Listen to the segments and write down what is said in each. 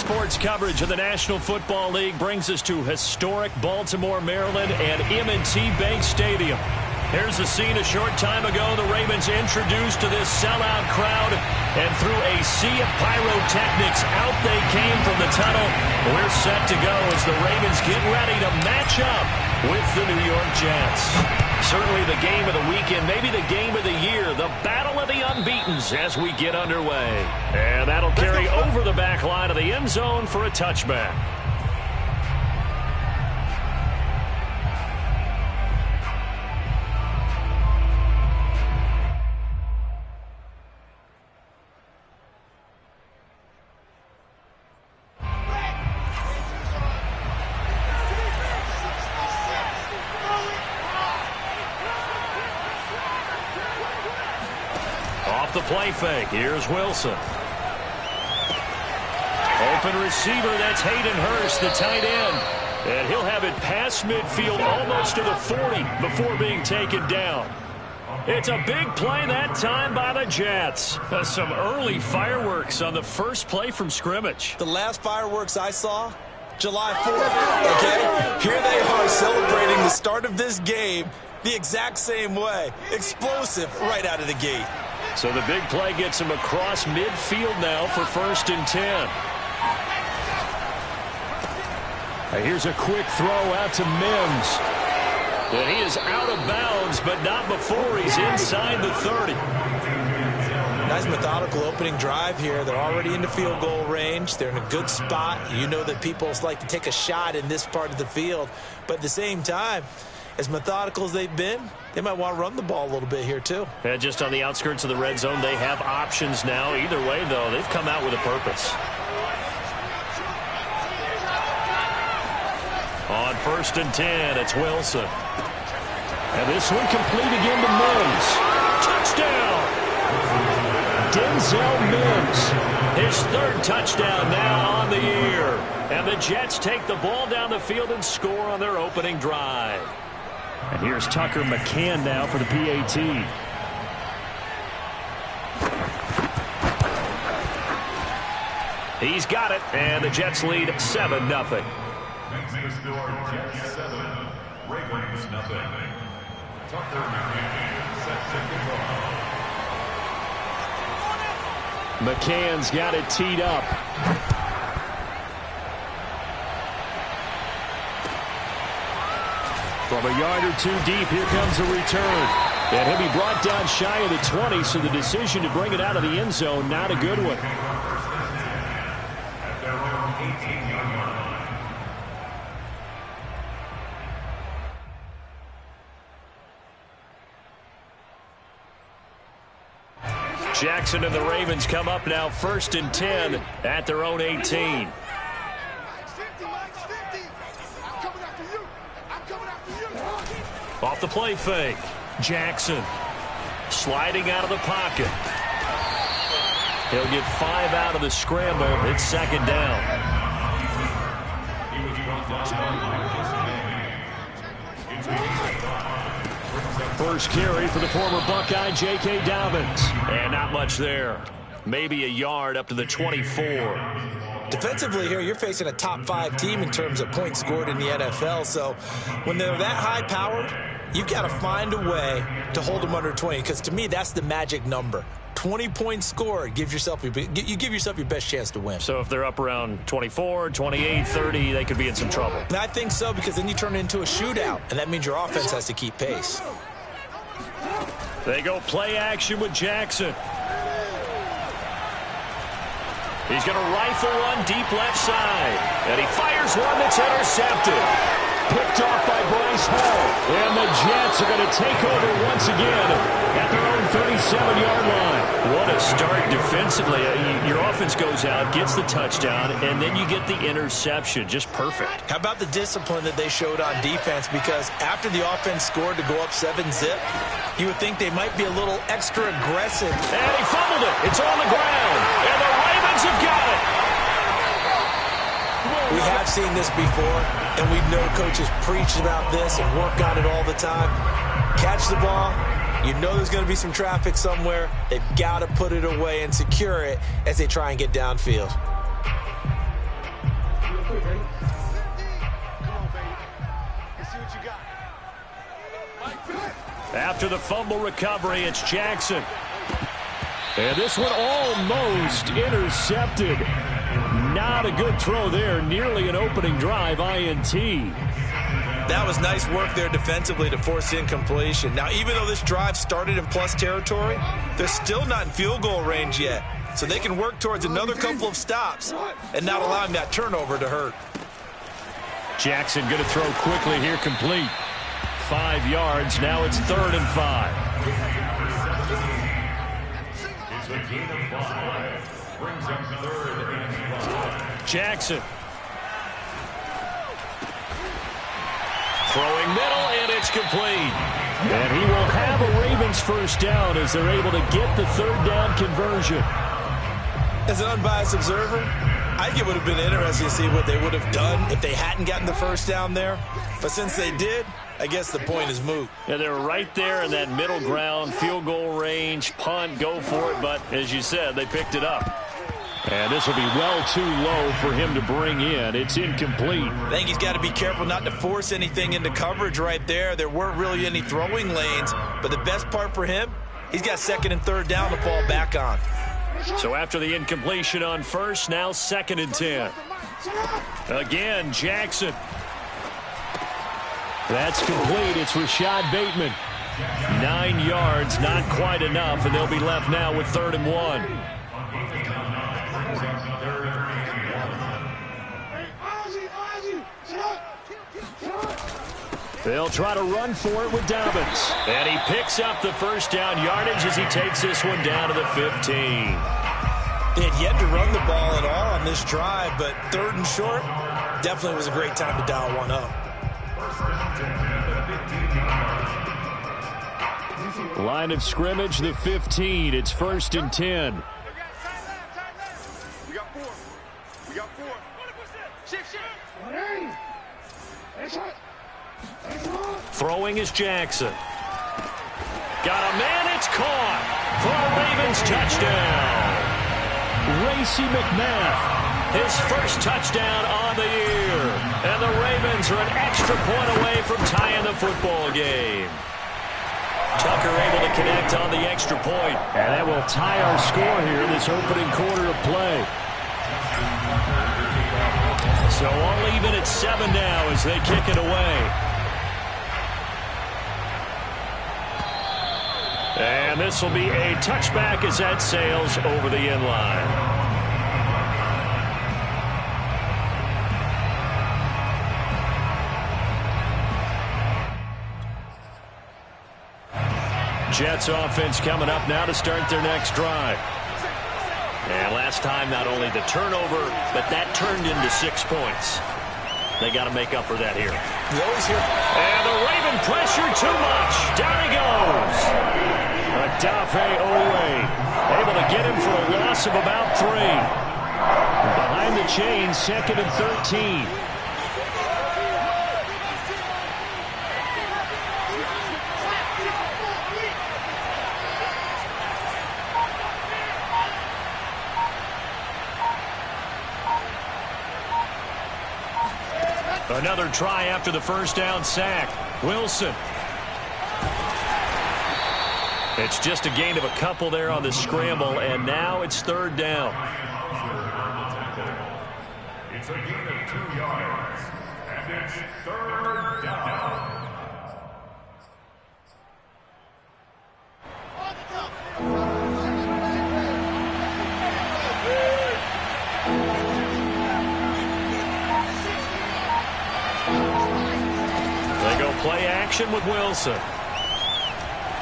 Sports coverage of the National Football League brings us to historic Baltimore, Maryland, and M&T Bank Stadium. Here's the scene a short time ago. The Ravens introduced to this sellout crowd, and through a sea of pyrotechnics, out they came from the tunnel. We're set to go as the Ravens get ready to match up with the New York Jets. Certainly the game of the weekend, maybe the game of the year, the battle of the unbeatens as we get underway. And that'll carry over the back line of the end zone for a touchback. The play fake. Here's Wilson. Open receiver. That's Hayden Hurst, the tight end. And he'll have it past midfield almost to the 40 before being taken down. It's a big play that time by the Jets. Some early fireworks on the first play from scrimmage. The last fireworks I saw, July 4th. Okay? Here they are celebrating the start of this game the exact same way. Explosive right out of the gate. So the big play gets him across midfield now for 1st and 10. Here's a quick throw out to Mims. And he is out of bounds, but not before he's inside the 30. Nice methodical opening drive here. They're already into field goal range. They're in a good spot. You know that people like to take a shot in this part of the field. But at the same time, as methodical as they've been, they might want to run the ball a little bit here too. And just on the outskirts of the red zone, they have options now. Either way, though, they've come out with a purpose. On 1st and 10, it's Wilson. And this one complete again to Mims. Touchdown! Denzel Mims. His 3rd touchdown now on the year. And the Jets take the ball down the field and score on their opening drive. And here's Tucker McCann now for the PAT. He's got it, and the Jets lead 7-0. Jets 7, Ravens nothing. Tucker McCann set to kick off. McCann's got it teed up. From a yard or 2 deep, here comes a return. And he'll be brought down shy of the 20, so the decision to bring it out of the end zone, not a good one. Jackson and the Ravens come up now 1st and 10 at their own 18. Off the play fake. Jackson sliding out of the pocket. He'll get 5 out of the scramble. It's 2nd down. First carry for the former Buckeye, J.K. Dobbins. And not much there. Maybe a yard up to the 24. Defensively here, you're facing a top 5 team in terms of points scored in the NFL. So when they're that high-powered, you've got to find a way to hold them under 20, because to me, that's the magic number. 20 points scored, you give yourself your best chance to win. So if they're up around 24, 28, 30, they could be in some trouble. And I think so, because then you turn it into a shootout, and that means your offense has to keep pace. They go play action with Jackson. He's going to rifle one deep left side. And he fires one that's intercepted. Picked off by Bryce Hall. And the Jets are going to take over once again at their own 37-yard line. What a start defensively. Your offense goes out, gets the touchdown, and then you get the interception. Just perfect. How about the discipline that they showed on defense? Because after the offense scored to go up 7-zip, you would think they might be a little extra aggressive. And he fumbled it. It's on the ground. And the Ravens have got it. We have seen this before, and we know coaches preach about this and work on it all the time. Catch the ball. You know there's going to be some traffic somewhere. They've got to put it away and secure it as they try and get downfield. After the fumble recovery, it's Jackson. And this one almost intercepted. Not a good throw there. Nearly an opening drive, INT. That was nice work there defensively to force incompletion. Now, even though this drive started in plus territory, they're still not in field goal range yet. So they can work towards another couple of stops and not allowing that turnover to hurt. Jackson going to throw quickly here, complete. 5 yards. Now it's 3rd and 5. It's a gain of 5. Brings up 3rd and 5. Jackson. Throwing middle, and it's complete. And he will have a Ravens first down as they're able to get the 3rd down conversion. As an unbiased observer, I think it would have been interesting to see what they would have done if they hadn't gotten the first down there. But since they did, I guess the point is moot. Yeah, they're right there in that middle ground, field goal range, punt, go for it. But as you said, they picked it up. And this will be well too low for him to bring in. It's incomplete. I think he's got to be careful not to force anything into coverage right there. There weren't really any throwing lanes. But the best part for him, he's got 2nd and 3rd down to fall back on. So after the incompletion on first, now 2nd and 10. Again, Jackson. That's complete. It's Rashad Bateman. 9 yards, not quite enough, and they'll be left now with 3rd and 1. They'll try to run for it with Dobbins. And he picks up the first down yardage as he takes this one down to the 15. They had yet to run the ball at all on this drive, but 3rd and short definitely was a great time to dial one up. Line of scrimmage, the 15. It's 1st and 10. Throwing is Jackson. Got a man, it's caught for a Ravens touchdown. Racey McMath, his first touchdown on the year. And the Ravens are an extra point away from tying the football game. Tucker able to connect on the extra point. And that will tie our score here in this opening quarter of play. So all even at 7 now as they kick it away. And this will be a touchback as that sails over the end line. Jets offense coming up now to start their next drive. And last time, not only the turnover, but that turned into 6 points. They got to make up for that here. You always hear. And the Raven pressure too much. Down he goes. Adafe Owe able to get him for a loss of about 3. Behind the chains, 2nd and 13. Another try after the first down sack. Wilson. It's just a gain of a couple there on the scramble, and now it's 3rd down. It's a gain of 2 yards, and it's 3rd down. They go play action with Wilson.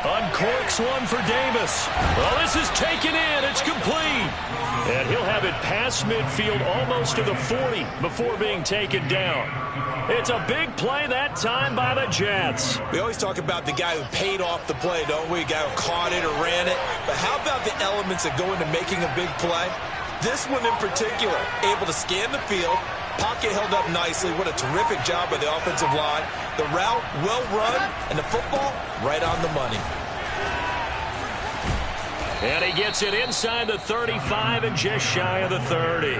Uncorks one for Davis. Well, this is taken in. It's complete. And he'll have it past midfield almost to the 40 before being taken down. It's a big play that time by the Jets. We always talk about the guy who paid off the play, don't we? The guy who caught it or ran it. But how about the elements that go into making a big play? This one in particular, able to scan the field, pocket held up nicely. What a terrific job by the offensive line. The route, well run, and the football, right on the money. And he gets it inside the 35 and just shy of the 30.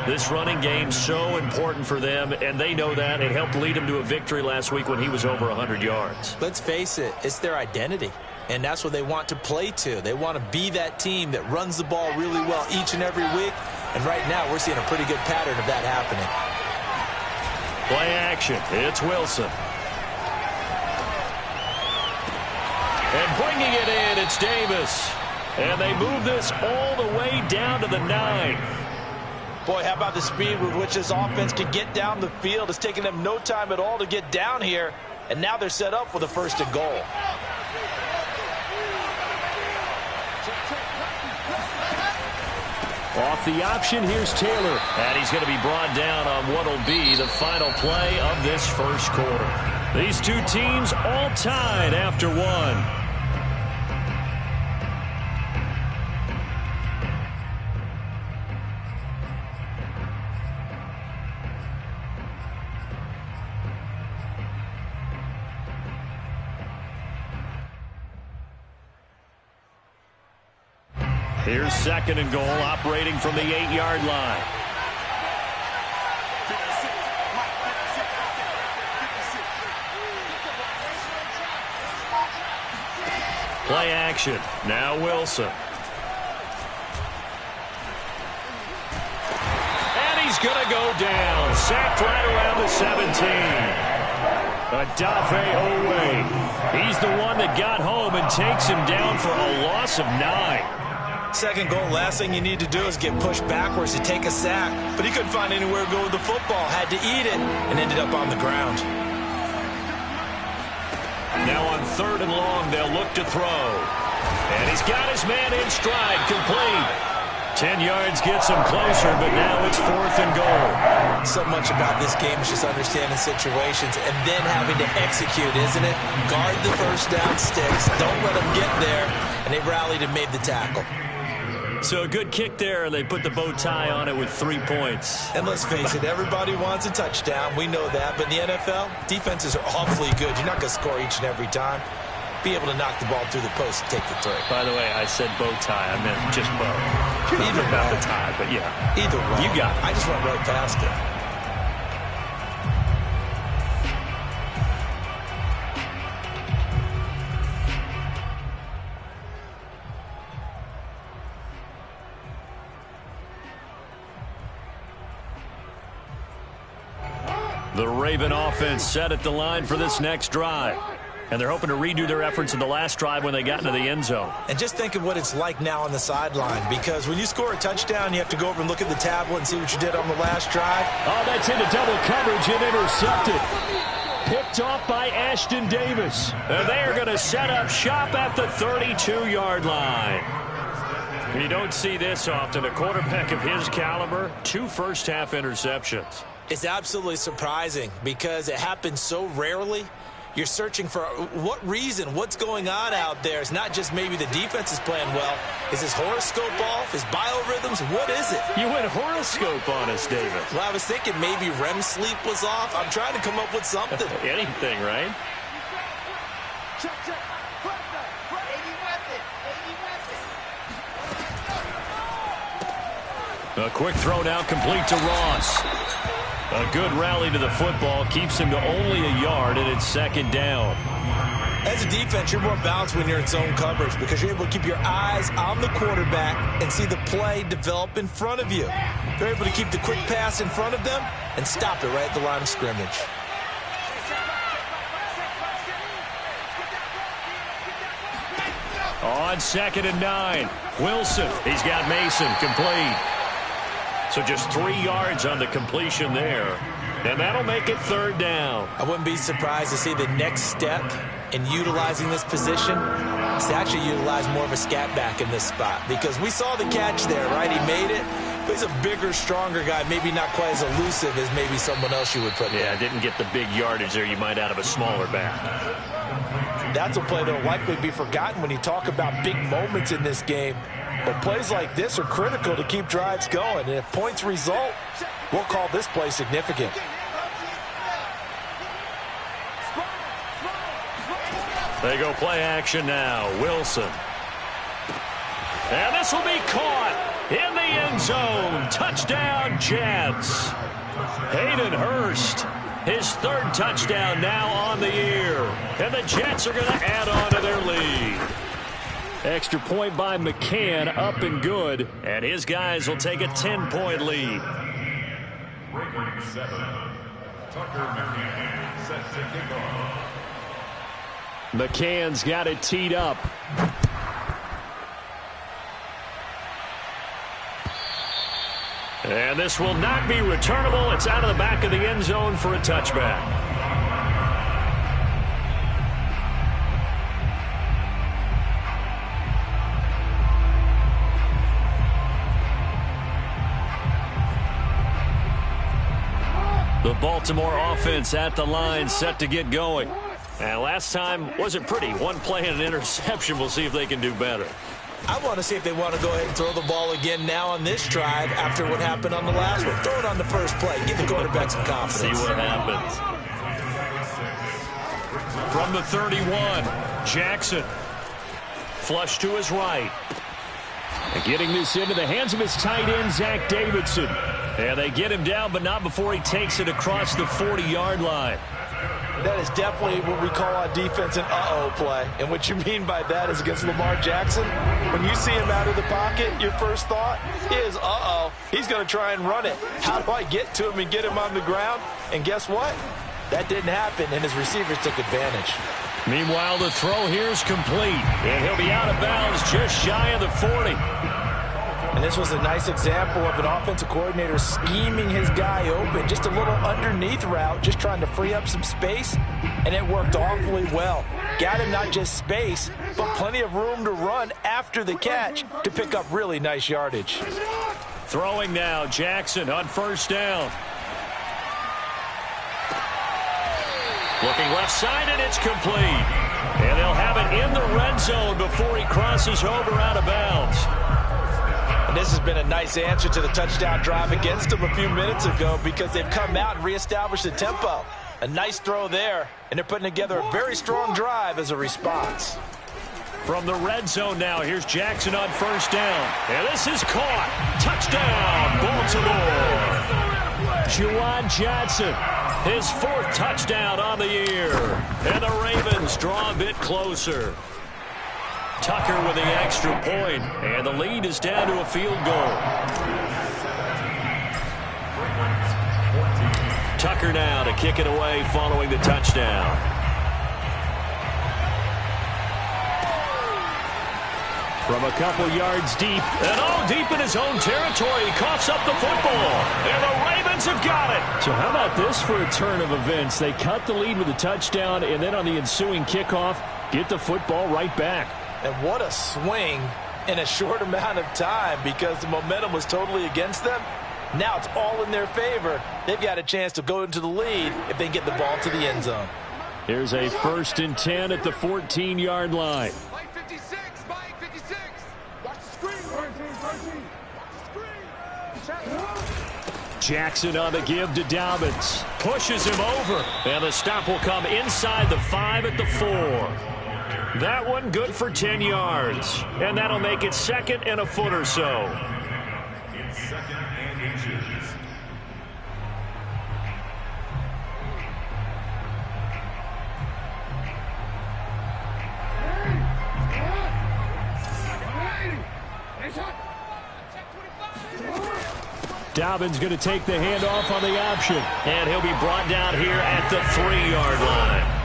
This running game so important for them, and they know that. It helped lead them to a victory last week when he was over 100 yards. Let's face it, it's their identity, and that's what they want to play to. They want to be that team that runs the ball really well each and every week, and right now we're seeing a pretty good pattern of that happening. Play action. It's Wilson. And bringing it in, it's Davis. And they move this all the way down to the 9. Boy, how about the speed with which this offense can get down the field? It's taking them no time at all to get down here, and now they're set up for the 1st and goal. Off the option, here's Taylor. And he's going to be brought down on what will be the final play of this 1st quarter. These two teams all tied after 1. Here's 2nd and goal, operating from the 8-yard line. Play action. Now Wilson. And he's going to go down. Sacked right around the 17. Adafe Owe. He's the one that got home and takes him down for a loss of 9. 2nd goal, last thing you need to do is get pushed backwards to take a sack. But he couldn't find anywhere to go with the football, had to eat it, and ended up on the ground. Now on 3rd and long, they'll look to throw. And he's got his man in stride, complete. 10 yards gets him closer, but now it's 4th and goal. So much about this game is just understanding situations and then having to execute, isn't it? Guard the 1st down sticks, don't let them get there, and they rallied and made the tackle. So a good kick there, and they put the bow tie on it with 3 points. And let's face it, everybody wants a touchdown. We know that. But in the NFL, defenses are awfully good. You're not going to score each and every time. Be able to knock the ball through the post and take the 3. By the way, I said bow tie. I meant just bow. Either about way. the tie, but yeah. Either way. You got it. I just went right past it. The Raven offense set at the line for this next drive. And they're hoping to redo their efforts in the last drive when they got into the end zone. And just think of what it's like now on the sideline, because when you score a touchdown, you have to go over and look at the tablet and see what you did on the last drive. Oh, that's into double coverage and intercepted. Picked off by Ashton Davis. And they are going to set up shop at the 32-yard line. You don't see this often. A quarterback of his caliber, 2 first-half interceptions. It's absolutely surprising because it happens so rarely. You're searching for what reason, what's going on out there. It's not just maybe the defense is playing well. Is his horoscope off? His biorhythms? What is it? You went horoscope on us, David. Well, I was thinking maybe REM sleep was off. I'm trying to come up with something. Anything, right? A quick throw now complete to Ross. A good rally to the football keeps him to only a yard, and it's 2nd down. As a defense, you're more balanced when you're in zone coverage because you're able to keep your eyes on the quarterback and see the play develop in front of you. They're able to keep the quick pass in front of them and stop it right at the line of scrimmage. On 2nd and 9, Wilson. He's got Mason complete. So just 3 yards on the completion there. And that'll make it 3rd down. I wouldn't be surprised to see the next step in utilizing this position is to actually utilize more of a scat back in this spot. Because we saw the catch there, right? He made it. But he's a bigger, stronger guy. Maybe not quite as elusive as maybe someone else you would put in. Yeah, didn't get the big yardage there you might out of a smaller back. That's a play that will likely be forgotten when you talk about big moments in this game. But plays like this are critical to keep drives going. And if points result, we'll call this play significant. They go play action now. Wilson. And this will be caught. in the end zone. Touchdown, Jets. Hayden Hurst, his third touchdown now on the year. And the Jets are going to add on to their lead. Extra point by McCann, up and good. And his guys will take a 10-point lead. Breaking 7. Tucker McCann set to kick off. McCann's got it teed up. And this will not be returnable. It's out of the back of the end zone for a touchback. The Baltimore offense at the line, set to get going. And last time wasn't pretty. One play and an interception. We'll see if they can do better. I want to see if they want to go ahead and throw the ball again now on this drive after what happened on the last one. Throw it on the first play. Give the quarterback some confidence. See what happens. From the 31, Jackson. Flush to his right. And getting this into the hands of his tight end, Zach Davidson. And they get him down, but not before he takes it across the 40-yard line. That is definitely what we call on defense an uh-oh play. And what you mean by that is against Lamar Jackson, when you see him out of the pocket, your first thought is, uh-oh, he's going to try and run it. How do I get to him and get him on the ground? And guess what? That didn't happen, and his receivers took advantage. Meanwhile, the throw here is complete. And he'll be out of bounds just shy of the 40. And this was a nice example of an offensive coordinator scheming his guy open. Just a little underneath route, just trying to free up some space, and it worked awfully well. Got him not just space, but plenty of room to run after the catch to pick up really nice yardage. Throwing now, Jackson on first down. Looking left side, and it's complete. And they'll have it in the red zone before he crosses over out of bounds. And this has been a nice answer to the touchdown drive against them a few minutes ago because they've come out and reestablished the tempo. A nice throw there, and they're putting together a very strong drive as a response. From the red zone now, here's Jackson on first down. And this is caught. Touchdown, Baltimore. Juwan Johnson, his fourth touchdown on the year. And the Ravens draw a bit closer. Tucker with the extra point, and the lead is down to a field goal. Tucker now to kick it away following the touchdown. From a couple yards deep, and all deep in his own territory, he coughs up the football, and the Ravens have got it. So how about this for a turn of events? They cut the lead with a touchdown, and then on the ensuing kickoff, get the football right back. And what a swing in a short amount of time because the momentum was totally against them. Now it's all in their favor. They've got a chance to go into the lead if they get the ball to the end zone. Here's a 1st and 10 at the 14-yard line. Mike 56, Mike 56. Watch the screen. Jackson on the give to Dobbins. Pushes him over. And the stop will come inside the 5 at the 4. That one good for 10 yards. And that'll make it 2nd and a foot or so. It's 2nd and inches. Dobbins going to take the handoff on the option. And he'll be brought down here at the 3-yard line.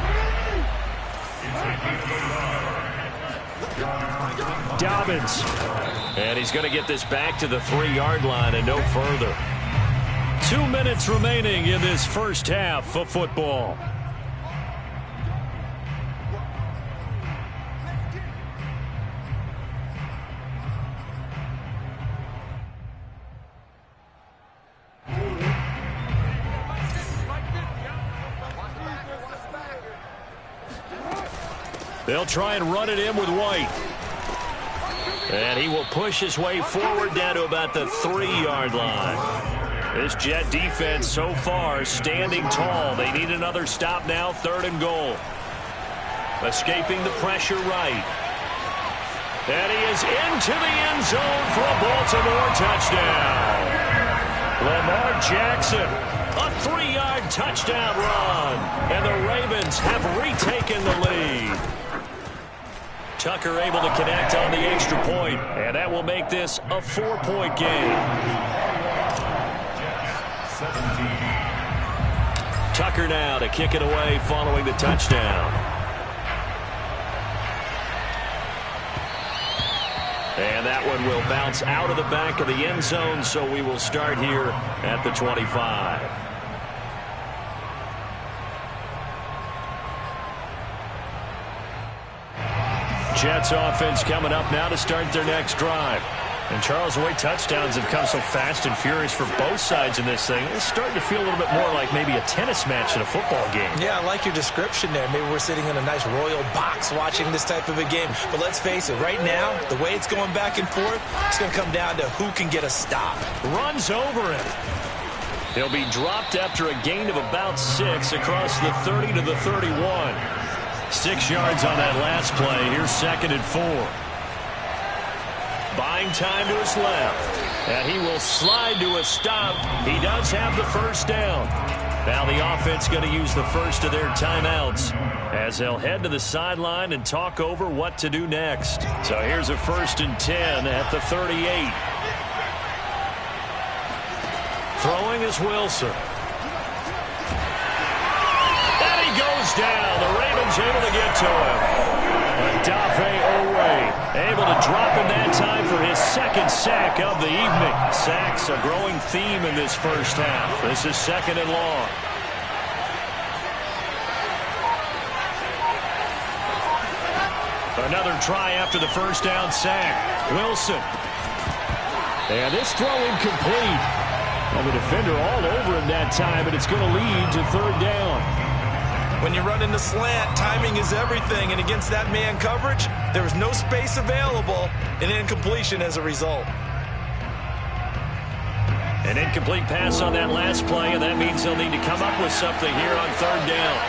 Dobbins. And he's going to get this back to the 3-yard line and no further. 2 minutes remaining in this first half of football. They'll try and run it in with White. And he will push his way forward down to about the 3-yard line. This Jet defense so far standing tall. They need another stop now, 3rd and goal. Escaping the pressure right. And he is into the end zone for a Baltimore touchdown. Lamar Jackson, a 3-yard touchdown run. And the Ravens have retaken the lead. Tucker able to connect on the extra point, and that will make this a 4-point game. Tucker now to kick it away following the touchdown. And that one will bounce out of the back of the end zone, so we will start here at the 25. Jets offense coming up now to start their next drive. And Charles, the way touchdowns have come so fast and furious for both sides in this thing, it's starting to feel a little bit more like maybe a tennis match in a football game. Yeah, I like your description there. Maybe we're sitting in a nice royal box watching this type of a game. But let's face it, right now, the way it's going back and forth, it's going to come down to who can get a stop. Runs over him. He'll be dropped after a gain of about 6 across the 30 to the 31. 6 yards on that last play. Here's 2nd and 4. Buying time to his left. And he will slide to a stop. He does have the first down. Now the offense going to use the first of their timeouts as they'll head to the sideline and talk over what to do next. So here's a 1st and 10 at the 38. Throwing is Wilson. And he goes down. The Ravens able to get to him. Adafe Owe able to drop him that time for his 2nd sack of the evening. Sacks a growing theme in this first half. This is 2nd and long. Another try after the first down sack. Wilson. And this throw incomplete. And the defender all over him that time, and it's going to lead to 3rd down. When you run in the slant, timing is everything, and against that man coverage, there was no space available, and incompletion as a result. An incomplete pass on that last play, and that means they'll need to come up with something here on 3rd down.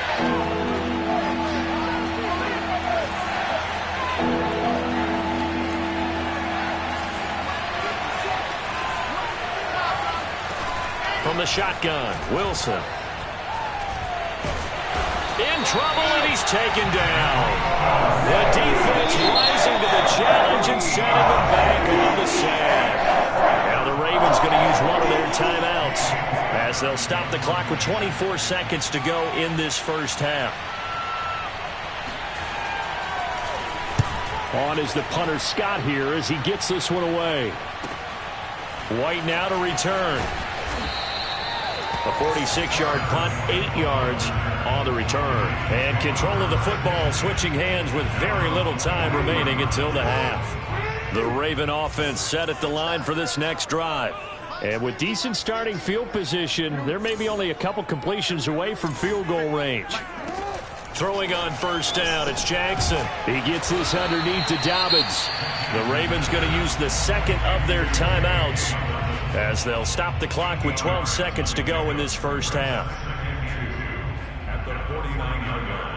From the shotgun, Wilson. In trouble, and he's taken down. The defense rising to the challenge and setting them back on the sack. Now the Ravens going to use one of their timeouts as they'll stop the clock with 24 seconds to go in this first half. On is the punter Scott here as he gets this one away. White now to return. A 46-yard punt, 8 yards on the return. And control of the football, switching hands with very little time remaining until the half. The Raven offense set at the line for this next drive. And with decent starting field position, they're maybe only a couple completions away from field goal range. Throwing on first down, it's Jackson. He gets this underneath to Dobbins. The Ravens going to use the 2nd of their timeouts as they'll stop the clock with 12 seconds to go in this first half. At the 49-yard line.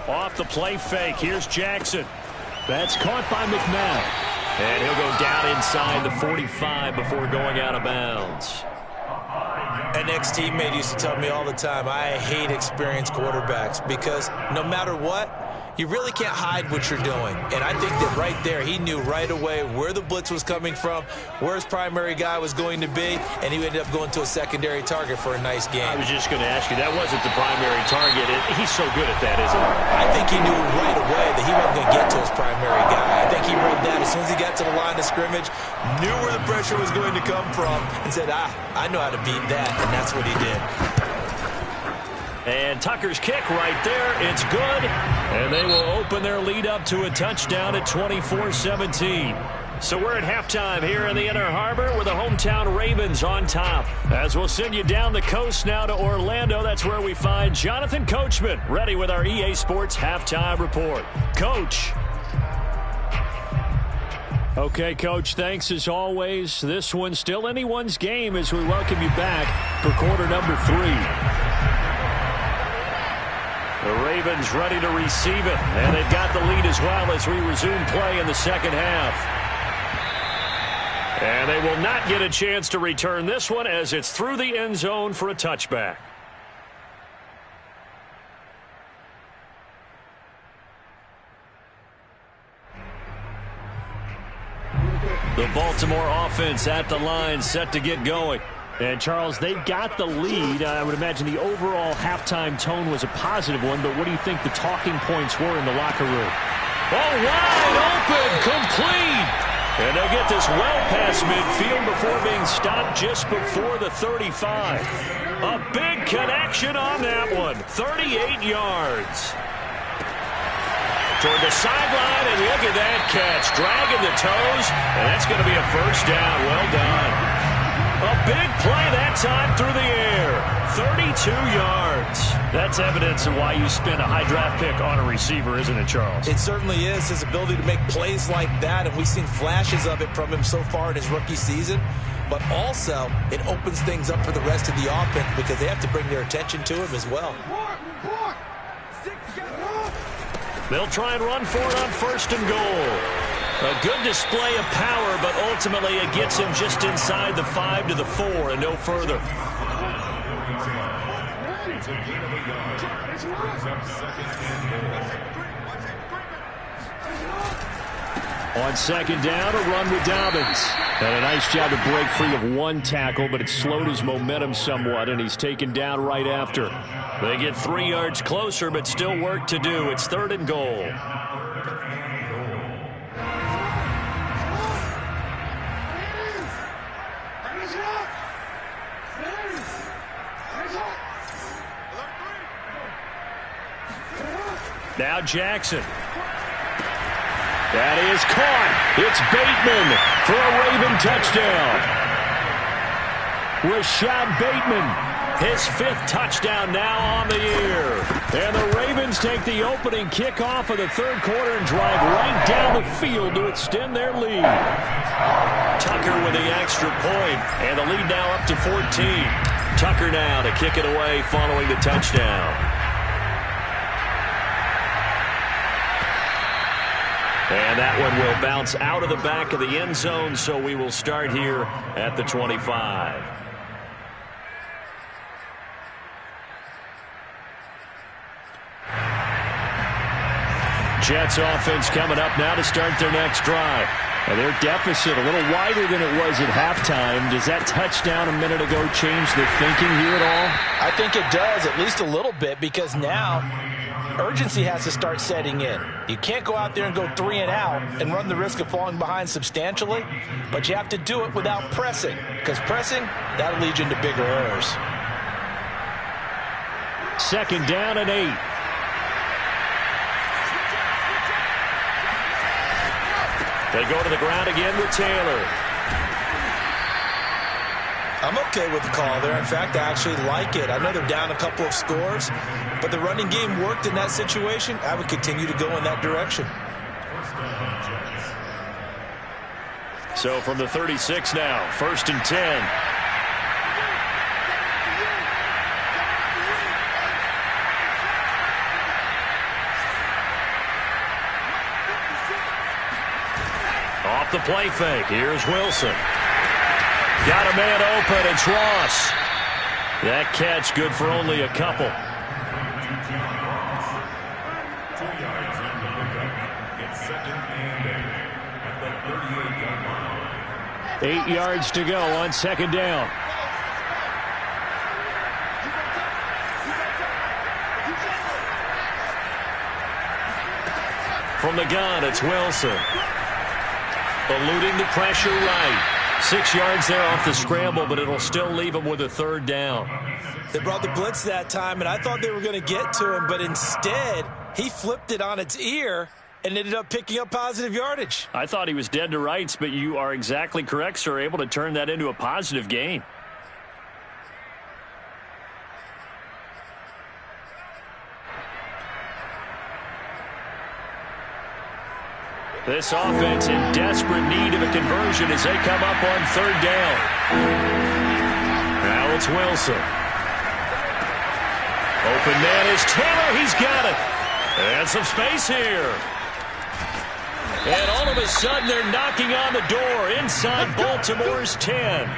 Off the play fake, here's Jackson. That's caught by McNabb. And he'll go down inside the 45 before going out of bounds. An ex-teammate used to tell me all the time, I hate experienced quarterbacks because no matter what, you really can't hide what you're doing. And I think that right there, he knew right away where the blitz was coming from, where his primary guy was going to be, and he ended up going to a secondary target for a nice game. I was just going to ask you, that wasn't the primary target. He's so good at that, isn't he? I think he knew right away that he wasn't going to get to his primary guy. I think he read that as soon as he got to the line of scrimmage, knew where the pressure was going to come from, and said, I know how to beat that, and that's what he did. And Tucker's kick right there. It's good. And they will open their lead up to a touchdown at 24-17. So we're at halftime here in the Inner Harbor with the hometown Ravens on top. As we'll send you down the coast now to Orlando, that's where we find Jonathan Coachman, ready with our EA Sports halftime report. Coach. Okay, Coach, thanks as always. This one's still anyone's game as we welcome you back for quarter number 3. The Ravens ready to receive it, and they've got the lead as well as we resume play in the second half. And they will not get a chance to return this one as it's through the end zone for a touchback. The Baltimore offense at the line, set to get going. And, Charles, they've got the lead. I would imagine the overall halftime tone was a positive one, but what do you think the talking points were in the locker room? Oh, wide open, complete. And they get this well past midfield before being stopped just before the 35. A big connection on that one. 38 yards. Toward the sideline, and look at that catch. Dragging the toes, and that's going to be a first down. Well done. A big play that time through the air. 32 yards. That's evidence of why you spend a high draft pick on a receiver, isn't it, Charles? It certainly is. His ability to make plays like that, and we've seen flashes of it from him so far in his rookie season. But also, it opens things up for the rest of the offense because they have to bring their attention to him as well. They'll try and run for it on first and goal. A good display of power, but ultimately it gets him just inside the 5 to the 4 and no further. On second down, a run with Dobbins. And a nice job to break free of one tackle, but it slowed his momentum somewhat, and he's taken down right after. They get 3 yards closer, but still work to do. It's third and goal. Now Jackson. That is caught. It's Bateman for a Raven touchdown. Rashad Bateman, his 5th touchdown now on the year. And the Ravens take the opening kickoff of the third quarter and drive right down the field to extend their lead. Tucker with the extra point, and the lead now up to 14. Tucker now to kick it away following the touchdown. And that one will bounce out of the back of the end zone, so we will start here at the 25. Jets offense coming up now to start their next drive. And their deficit a little wider than it was at halftime. Does that touchdown a minute ago change the thinking here at all? I think it does, at least a little bit, because now urgency has to start setting in. You can't go out there and go 3 and out and run the risk of falling behind substantially, but you have to do it without pressing, because pressing, that'll lead you into bigger errors. Second down and 8. They go to the ground again with Taylor. I'm okay with the call there. In fact, I actually like it. I know they're down a couple of scores, but the running game worked in that situation. I would continue to go in that direction. So from the 36 now, 1st and 10. Off the play fake. Here's Wilson. Got a man open. It's Ross. That catch good for only a couple. 8 yards to go on second down. From the gun, it's Wilson. Eluding the pressure right. 6 yards there off the scramble, but it'll still leave him with a third down. They brought the blitz that time, and I thought they were going to get to him, but instead, he flipped it on its ear and ended up picking up positive yardage. I thought he was dead to rights, but you are exactly correct, sir. Able to turn that into a positive gain. This offense in desperate need of a conversion as they come up on third down. Now it's Wilson. Open man is Taylor. He's got it. And some space here. And all of a sudden they're knocking on the door inside Baltimore's 10.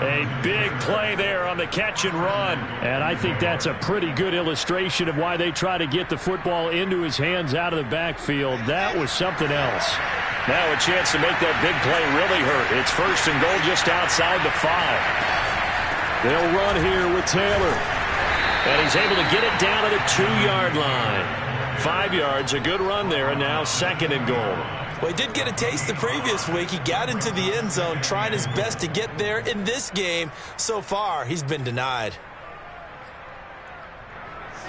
A big play there on the catch and run. And I think that's a pretty good illustration of why they try to get the football into his hands out of the backfield. That was something else. Now a chance to make that big play really hurt. It's first and goal just outside the 5. They'll run here with Taylor. And he's able to get it down to the 2-yard line. 5 yards, a good run there, and now second and goal. Well, he did get a taste the previous week. He got into the end zone, trying his best to get there in this game. So far, he's been denied.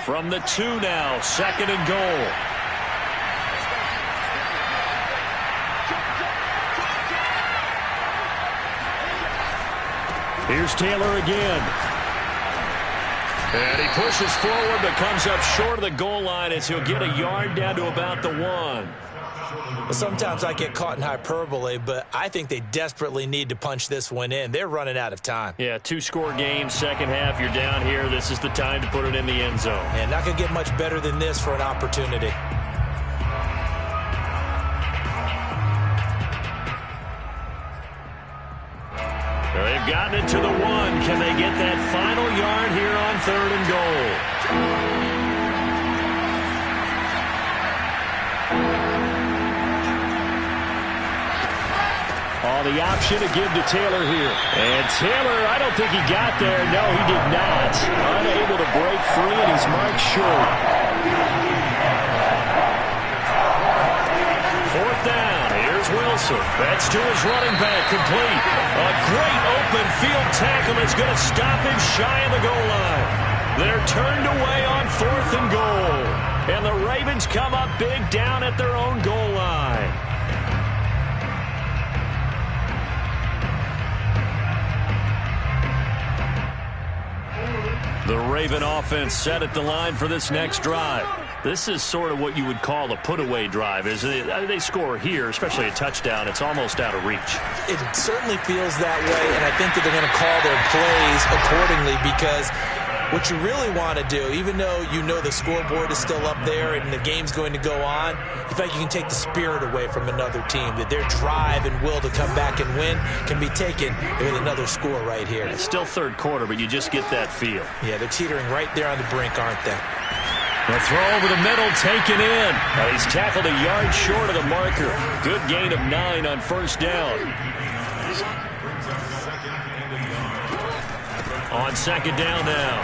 From the 2 now, second and goal. Here's Taylor again. And he pushes forward but comes up short of the goal line as he'll get a yard down to about the 1. Sometimes I get caught in hyperbole, but I think they desperately need to punch this one in. They're running out of time. Yeah, 2-score game, second half, you're down here. This is the time to put it in the end zone. And not going to get much better than this for an opportunity. They've gotten it to the 1. Can they get that final yard here on third and goal? The option to give to Taylor here. And Taylor, I don't think he got there. No, he did not. Unable to break free, and he's marked short. Fourth down. Here's Wilson. That's to his running back, complete. A great open field tackle that's going to stop him shy of the goal line. They're turned away on fourth and goal. And the Ravens come up big down at their own goal line. The Raven offense set at the line for this next drive. This is sort of what you would call a put-away drive. They score here, especially a touchdown, it's almost out of reach. It certainly feels that way, and I think that they're going to call their plays accordingly because what you really want to do, even though you know the scoreboard is still up there and the game's going to go on, you feel like you can take the spirit away from another team, that their drive and will to come back and win can be taken with another score right here. It's still third quarter, but you just get that feel. Yeah, they're teetering right there on the brink, aren't they? The throw over the middle, taken in. He's tackled a yard short of the marker. Good gain of 9 on first down. On second down now,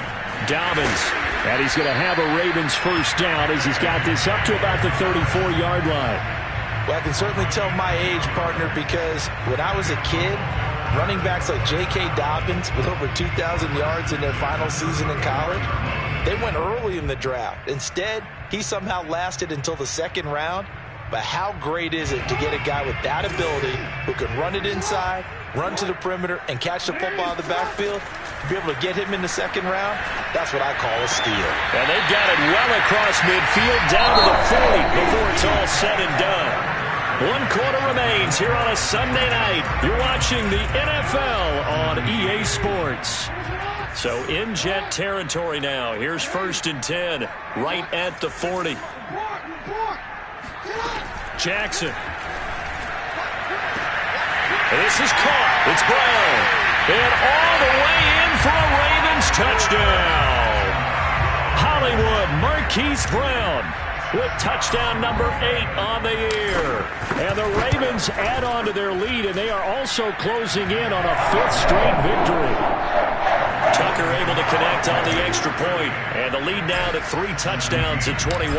Dobbins. And he's going to have a Ravens first down as he's got this up to about the 34-yard line. Well, I can certainly tell my age, partner, because when I was a kid, running backs like J.K. Dobbins with over 2,000 yards in their final season in college, they went early in the draft. Instead, he somehow lasted until the second round. But how great is it to get a guy with that ability who can run it inside, run to the perimeter, and catch the football in the backfield? Be able to get him in the second round, that's what I call a steal. And they've got it well across midfield down to the 40 before it's all said and done. 1 quarter remains here on a Sunday night. You're watching the NFL on EA Sports. So in Jet territory now. Here's first and 10 right at the 40. Jackson. This is caught. It's Brown. And all the way in for a Ravens touchdown. Hollywood Marquise Brown with touchdown number 8 on the year. And the Ravens add on to their lead, and they are also closing in on a 5th straight victory. Tucker able to connect on the extra point, and the lead now to 3 touchdowns at 21.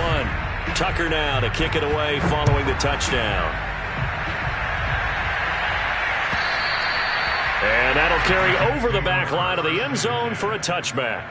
Tucker now to kick it away following the touchdown. And that'll carry over the back line of the end zone for a touchback.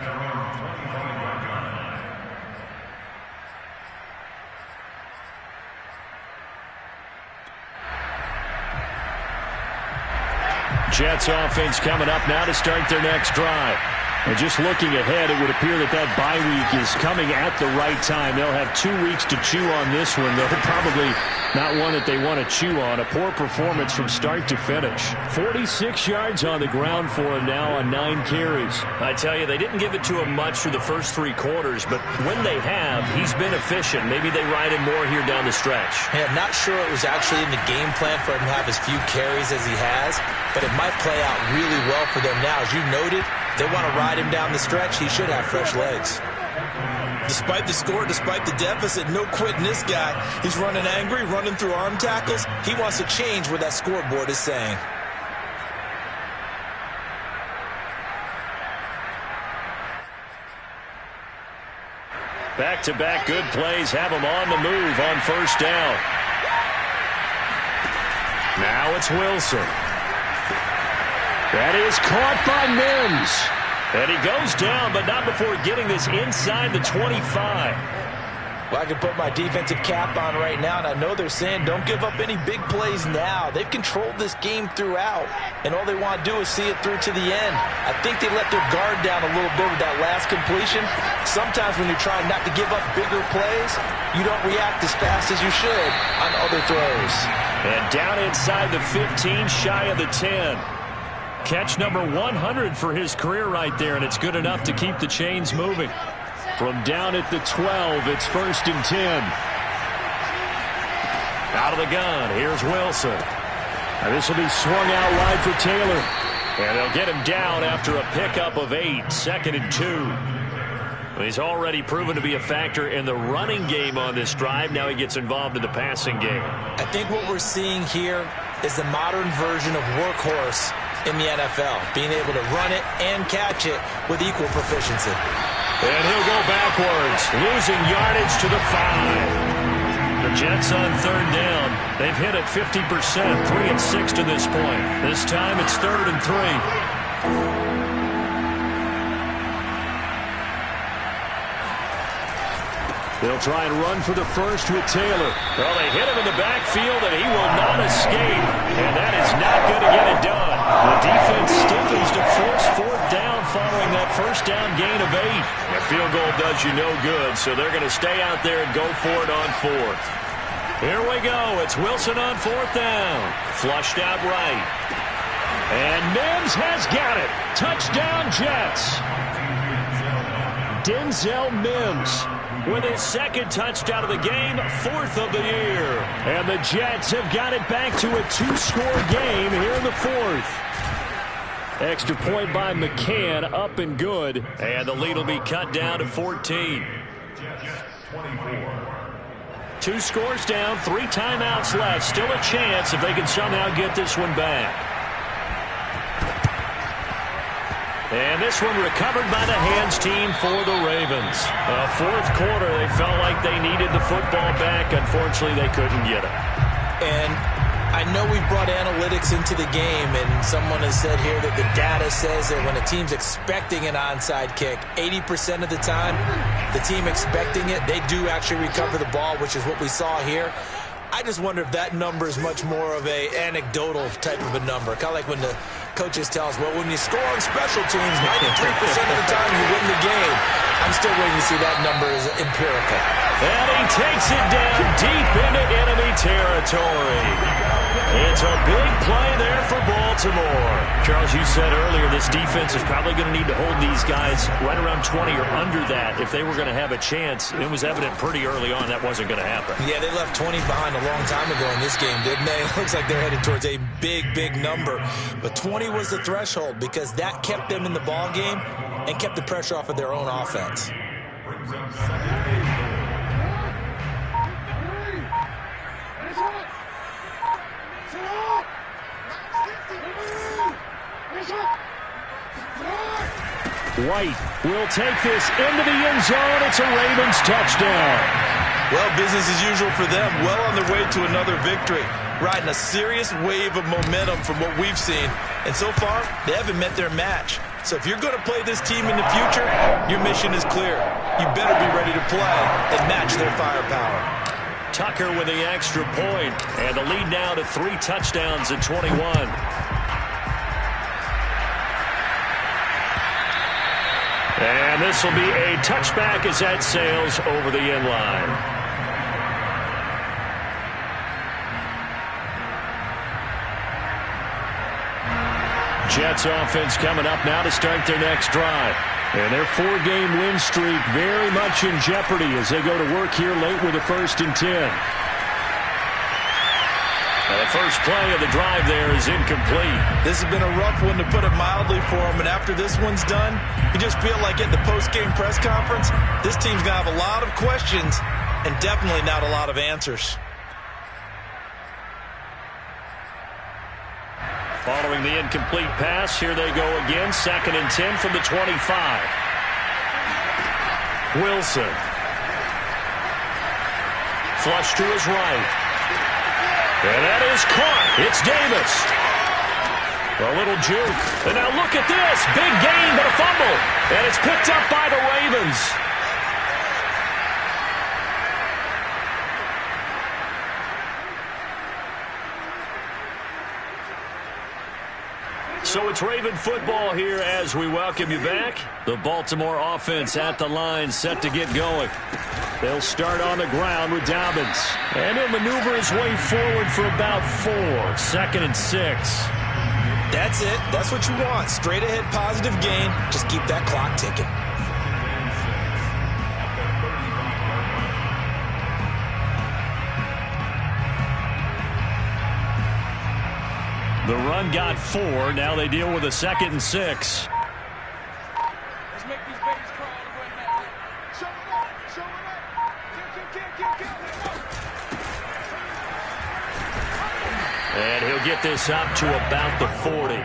Jets offense coming up now to start their next drive. And just looking ahead, it would appear that that bye week is coming at the right time. They'll have 2 weeks to chew on this one, though probably not one that they want to chew on. A poor performance from start to finish. 46 yards on the ground for him now on 9 carries. I tell you, they didn't give it to him much through the first 3 quarters, but when they have, he's been efficient. Maybe they ride him more here down the stretch. Hey, I'm not sure it was actually in the game plan for him to have as few carries as he has, but it might play out really well for them now. As you noted, they want to ride him down the stretch. He should have fresh legs. Despite the score, despite the deficit, no quitting this guy. He's running angry, running through arm tackles. He wants to change what that scoreboard is saying. Back-to-back good plays have him on the move on first down. Now it's Wilson. That is caught by Mims. And he goes down, but not before getting this inside the 25. Well, I can put my defensive cap on right now, and I know they're saying don't give up any big plays now. They've controlled this game throughout, and all they want to do is see it through to the end. I think they let their guard down a little bit with that last completion. Sometimes when you're trying not to give up bigger plays, you don't react as fast as you should on other throws. And down inside the 15, shy of the 10. Catch number 100 for his career right there, and it's good enough to keep the chains moving. From down at the 12, it's 1st and 10. Out of the gun, here's Wilson. And this will be swung out wide for Taylor. And they'll get him down after a pickup of 8, 2nd and 2. He's already proven to be a factor in the running game on this drive. Now he gets involved in the passing game. I think what we're seeing here is the modern version of workhorse in the NFL, being able to run it and catch it with equal proficiency. And he'll go backwards, losing yardage to the 5. The Jets on 3rd down. They've hit it 50%, 3 and 6 to this point. This time it's 3rd and 3. They'll try and run for the first with Taylor. Well, they hit him in the backfield, and he will not escape. And that is not going to get it done. The defense stiffens to force 4th down following that first down gain of 8. A field goal does you no good, so they're going to stay out there and go for it on 4th. Here we go. It's Wilson on 4th down. Flushed out right. And Mims has got it. Touchdown, Jets. Denzel Mims with his 2nd touchdown of the game, 4th of the year. And the Jets have got it back to a 2-score game here in the 4th. Extra point by McCann, up and good. And the lead will be cut down to 14. 2 scores down, 3 timeouts left. Still a chance if they can somehow get this one back. And this one recovered by the hands team for the Ravens. 4th quarter, they felt like they needed the football back. Unfortunately, they couldn't get it. And I know we brought analytics into the game, and someone has said here that the data says that when a team's expecting an onside kick, 80% of the time, the team expecting it, they do actually recover the ball, which is what we saw here. I just wonder if that number is much more of a anecdotal type of a number. Kind of like when the coaches tell us, well, when you score on special teams, 93% of the time you win the game. I'm still waiting to see that number is empirical. And he takes it down deep into enemy territory. It's a big play there for Baltimore. Charles, you said earlier this defense is probably going to need to hold these guys right around 20 or under that if they were going to have a chance. It was evident pretty early on that wasn't going to happen. Yeah, they left 20 behind a long time ago in this game, didn't they? It looks like they're headed towards a big, big number. But 20 was the threshold because that kept them in the ball game and kept the pressure off of their own offense. White will take this into the end zone. It's a Ravens touchdown. Well, business as usual for them. Well on their way to another victory. Riding a serious wave of momentum from what we've seen. And so far, they haven't met their match. So if you're going to play this team in the future, your mission is clear. You better be ready to play and match their firepower. Tucker with the extra point. And the lead now to 3 touchdowns at 21. And this will be a touchback as that sails over the end line. Jets offense coming up now to start their next drive. And their 4-game win streak very much in jeopardy as they go to work here late with a 1st and 10. And the first play of the drive there is incomplete. This has been a rough one, to put it mildly, for them. And after this one's done, you just feel like at the post-game press conference, this team's going to have a lot of questions and definitely not a lot of answers. Following the incomplete pass, here they go again. 2nd and 10 from the 25. Wilson. Flush to his right. And that is caught. It's Davis. A little juke. And now look at this. Big gain, but a fumble. And it's picked up by the Ravens. So it's Raven football here as we welcome you back. The Baltimore offense at the line, set to get going. They'll start on the ground with Dobbins. And he'll maneuver his way forward for about 4. 2nd and 6. That's it. That's what you want. Straight ahead positive gain. Just keep that clock ticking. The run got 4. Now they deal with a 2nd and 6. Let's make these babies crawl and run that. Show it up. Show it up. And he'll get this up to about the 40.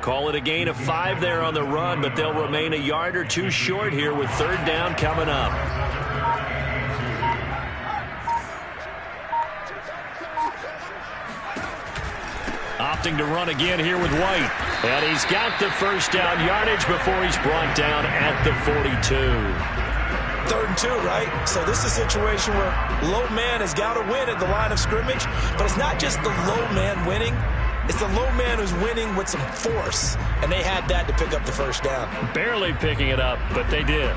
Call it a gain of 5 there on the run, but they'll remain a yard or 2 short here with 3rd down coming up. Opting to run again here with White. And he's got the 1st down yardage before he's brought down at the 42. 3rd and 2, right? So this is a situation where low man has got to win at the line of scrimmage, but it's not just the low man winning. It's the low man who's winning with some force, and they had that to pick up the 1st down. Barely picking it up, but they did.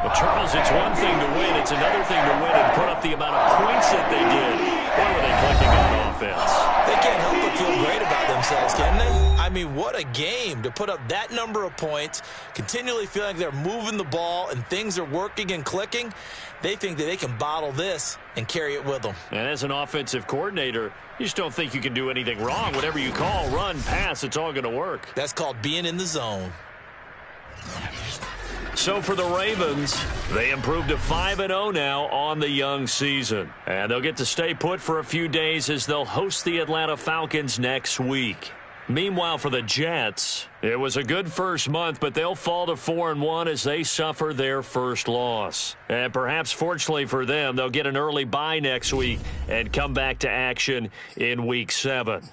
Well, Charles, it's one thing to win. It's another thing to win and put up the amount of points that they did. Boy, were they clicking on offense. They can't help but feel great about themselves, can they? I mean, what a game to put up that number of points, continually feeling like they're moving the ball and things are working and clicking. They think that they can bottle this and carry it with them. And as an offensive coordinator, you just don't think you can do anything wrong. Whatever you call, run, pass, it's all going to work. That's called being in the zone. So for the Ravens, they improved to 5-0 now on the young season. And they'll get to stay put for a few days as they'll host the Atlanta Falcons next week. Meanwhile, for the Jets, it was a good first month, but they'll fall to 4-1 as they suffer their first loss. And perhaps fortunately for them, they'll get an early bye next week and come back to action in Week 7.